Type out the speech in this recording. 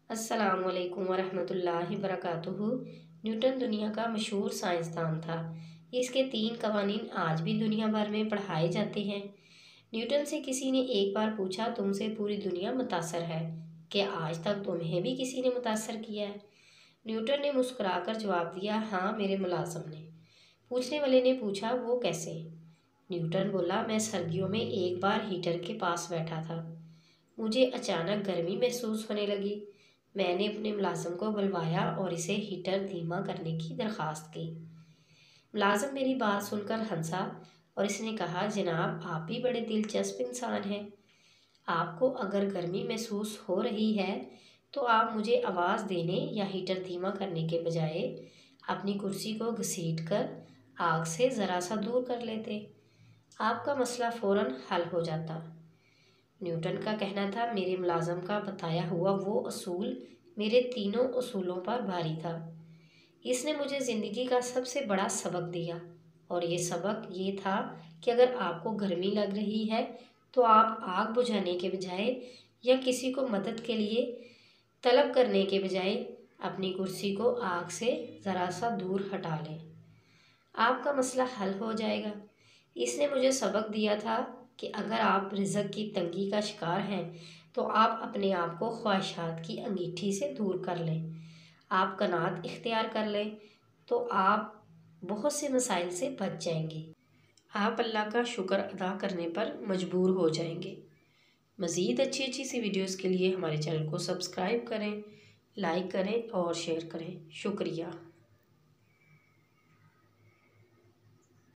अस्सलामुअलैकुम वरहमतुल्लाहि वबरकातुहू। न्यूटन दुनिया का मशहूर साइंसदान था। इसके 3 कवानीन आज भी दुनिया भर में पढ़ाए जाते हैं। न्यूटन से किसी ने एक बार पूछा, तुमसे पूरी दुनिया मुतासर है, क्या आज तक तुम्हें भी किसी ने मुतासर किया है? न्यूटन ने मुस्कुराकर जवाब दिया, हाँ, मेरे मुलाजिम ने। पूछने वाले ने पूछा, वो कैसे? न्यूटन बोला, मैं सर्दियों में एक बार हीटर के पास बैठा था। मुझे अचानक गर्मी महसूस होने लगी। मैंने अपने मुलाजिम को बुलवाया और इसे हीटर धीमा करने की दरख्वास्त की। मुलाजिम मेरी बात सुनकर हंसा और इसने कहा, जनाब, आप भी बड़े दिलचस्प इंसान हैं। आपको अगर गर्मी महसूस हो रही है तो आप मुझे आवाज़ देने या हीटर धीमा करने के बजाय अपनी कुर्सी को घसीटकर आग से ज़रा सा दूर कर लेते। आपका मसला फ़ौरन हल हो जाता। न्यूटन का कहना था, मेरे मुलाजिम का बताया हुआ वो असूल मेरे तीनों असूलों पर भारी था। इसने मुझे ज़िंदगी का सबसे बड़ा सबक दिया और ये सबक ये था कि अगर आपको गर्मी लग रही है तो आप आग बुझाने के बजाय या किसी को मदद के लिए तलब करने के बजाय अपनी कुर्सी को आग से ज़रा सा दूर हटा लें। आपका मसला हल हो जाएगा। इसने मुझे सबक दिया था कि अगर आप रिज़्क की तंगी का शिकार हैं तो आप अपने आप को ख्वाहिशात की अंगीठी से दूर कर लें। आप कनात इख्तियार कर लें तो आप बहुत से मसाइल से बच जाएंगे। आप अल्लाह का शुक्र अदा करने पर मजबूर हो जाएंगे। मज़ीद अच्छी अच्छी सी वीडियोस के लिए हमारे चैनल को सब्सक्राइब करें, लाइक करें और शेयर करें। शुक्रिया।